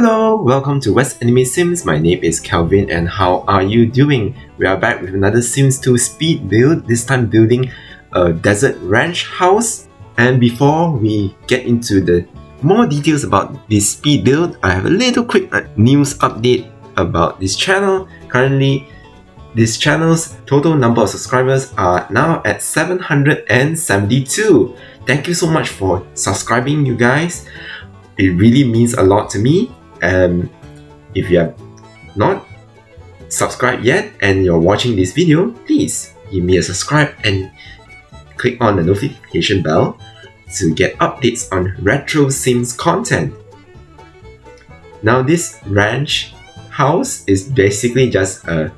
Hello, welcome to West Anime Sims. My name is Kelvin and how are you doing? We are back with another Sims 2 speed build, this time building a desert ranch house. And before we get into the more details about this speed build, I have a little quick news update about this channel. Currently, this channel's total number of subscribers are now at 772. Thank you so much for subscribing, you guys. It really means a lot to me. If you have not subscribed yet and you're watching this video, please give me a subscribe and click on the notification bell to get updates on Retro Sims content. Now, this ranch house is basically just a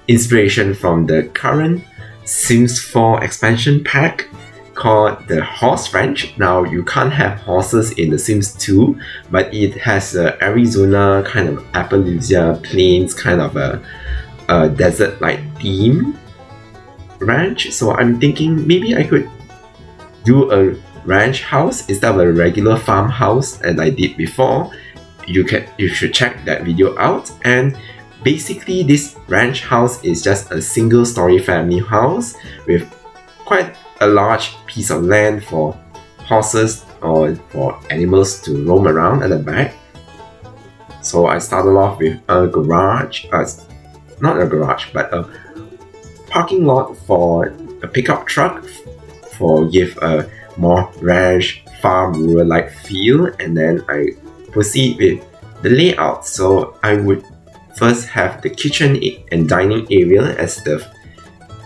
inspiration from the current Sims 4 expansion pack called the Horse Ranch. Now, you can't have horses in the Sims 2, but it has a Arizona kind of Appalachia Plains kind of a desert-like theme ranch. So I'm thinking maybe I could do a ranch house instead of a regular farmhouse as I did before. You should check that video out. And basically, this ranch house is just a single-story family house with quite a large piece of land for horses or for animals to roam around at the back. So I started off with a garage, not a garage, but a parking lot for a pickup truck for give a more ranch, farm, rural-like feel, and then I proceed with the layout. So I would first have the kitchen and dining area as the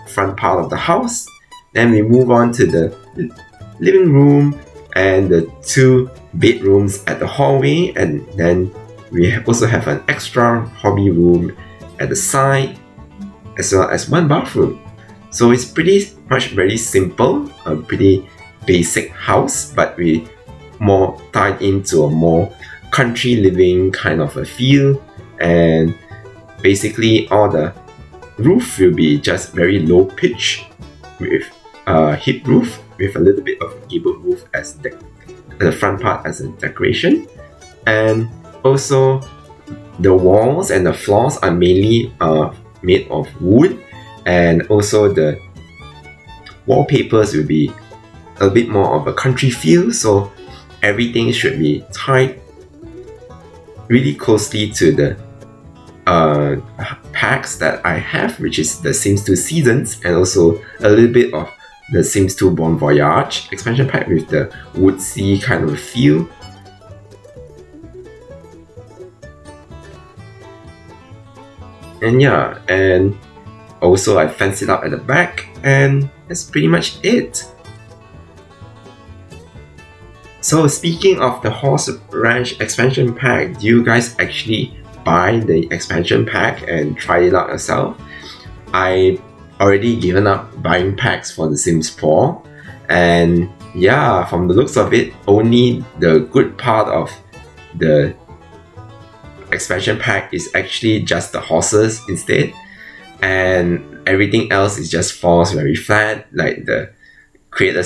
front part of the house. Then we move on to the living room and the two bedrooms at the hallway, and then we also have an extra hobby room at the side as well as one bathroom. So it's pretty much very simple, a pretty basic house, but we more tied into a more country living kind of a feel. And basically all the roof will be just very low pitch with a hip roof with a little bit of gabled roof as the front part as a decoration. And also the walls and the floors are mainly made of wood, and also the wallpapers will be a bit more of a country feel, so everything should be tied really closely to the packs that I have, which is the Sims 2 Seasons, and also a little bit of the Sims 2 Bon Voyage expansion pack with the woodsy kind of feel. And yeah, and also I fenced it up at the back, and that's pretty much it. So speaking of the Horse Ranch expansion pack, do you guys actually buy the expansion pack and try it out yourself? I already given up buying packs for The Sims 4, and yeah, from the looks of it, only the good part of the expansion pack is actually just the horses instead, and everything else is just falls very flat. Like the creator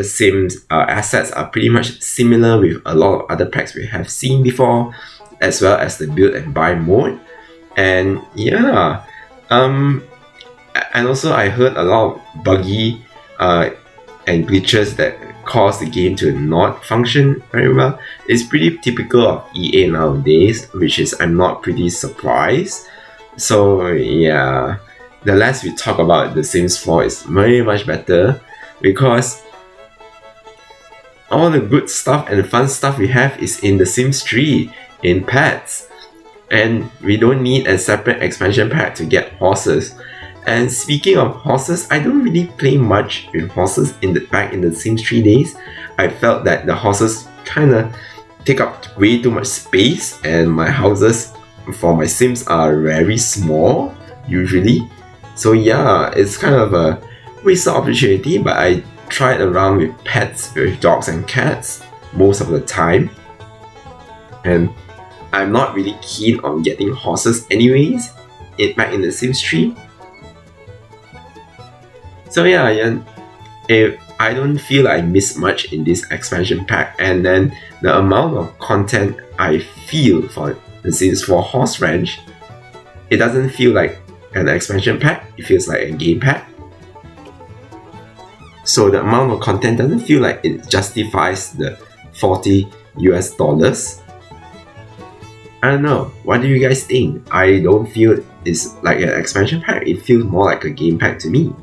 Sims assets are pretty much similar with a lot of other packs we have seen before, as well as the build and buy mode. And yeah, and also I heard a lot of buggy and glitches that cause the game to not function very well. It's pretty typical of EA nowadays, which is I'm not pretty surprised. So yeah, the less we talk about The Sims 4 is very much better, because all the good stuff and fun stuff we have is in The Sims 3 in pets, and we don't need a separate expansion pack to get horses. And speaking of horses, I don't really play much with horses back in the Sims 3 days. I felt that the horses kind of take up way too much space, and my houses for my Sims are very small usually. So yeah, it's kind of a wasted opportunity, but I tried around with pets, with dogs and cats most of the time, and I'm not really keen on getting horses anyways back in the Sims 3. So yeah, I don't feel I miss much in this expansion pack, and then the amount of content I feel for the Sims 4 Horse Ranch, it doesn't feel like an expansion pack, it feels like a game pack. So the amount of content doesn't feel like it justifies the $40 US. I don't know, what do you guys think? I don't feel it's like an expansion pack, it feels more like a game pack to me.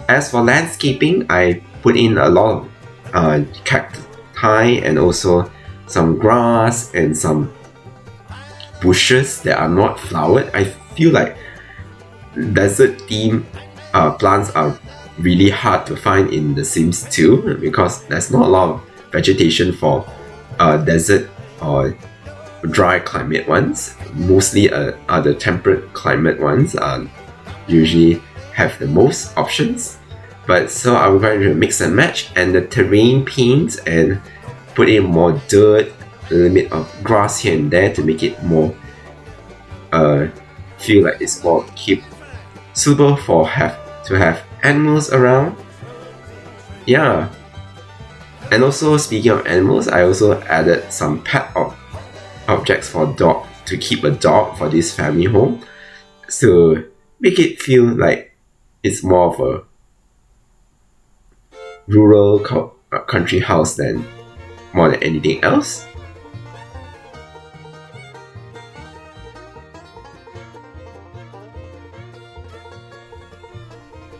As for landscaping, I put in a lot of cacti and also some grass and some bushes that are not flowered. I feel like desert theme plants are really hard to find in The Sims 2 because there's not a lot of vegetation for desert or dry climate ones. Mostly are the temperate climate ones usually have the most options. But so I will try to mix and match, and the terrain paint and put in more dirt, a little bit of grass here and there to make it more feel like it's more keep suitable for to have animals around. Yeah. And also speaking of animals, I also added some pet objects for dog to keep a dog for this family home. So make it feel like it's more of a rural country house than more than anything else.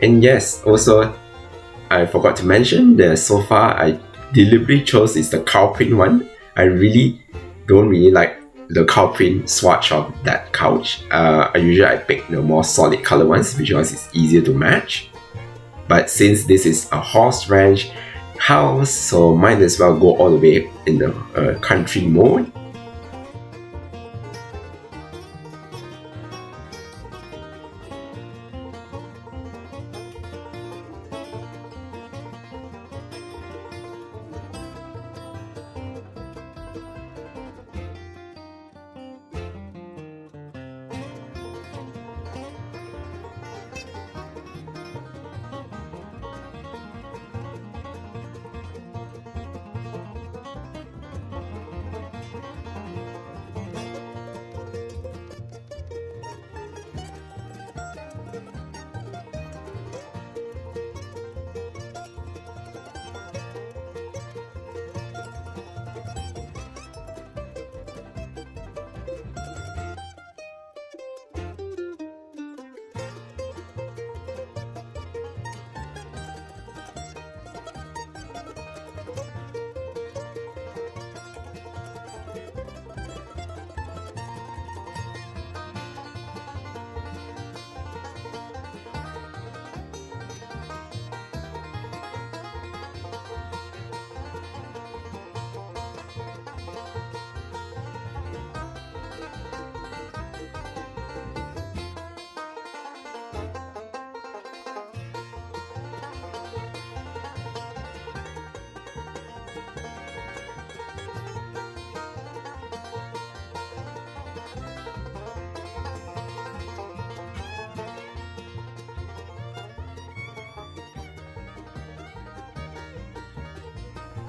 And yes, also I forgot to mention the sofa I deliberately chose is the cow print one. I really don't really like the cow print swatch of that couch. I pick the more solid color ones because it's easier to match. But since this is a horse ranch house, so might as well go all the way in the country mode.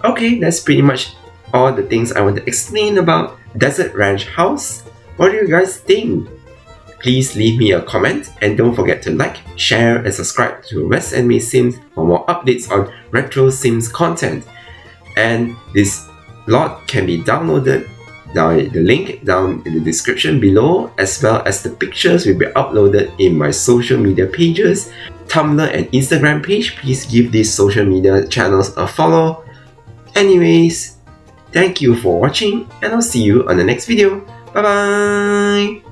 Okay, that's pretty much all the things I want to explain about Desert Ranch House. What do you guys think? Please leave me a comment and don't forget to like, share and subscribe to West Anime Sims for more updates on retro Sims content. And this lot can be downloaded the link down in the description below, as well as the pictures will be uploaded in my social media pages, Tumblr and Instagram page. Please give these social media channels a follow. Anyways, thank you for watching and I'll see you on the next video. Bye bye!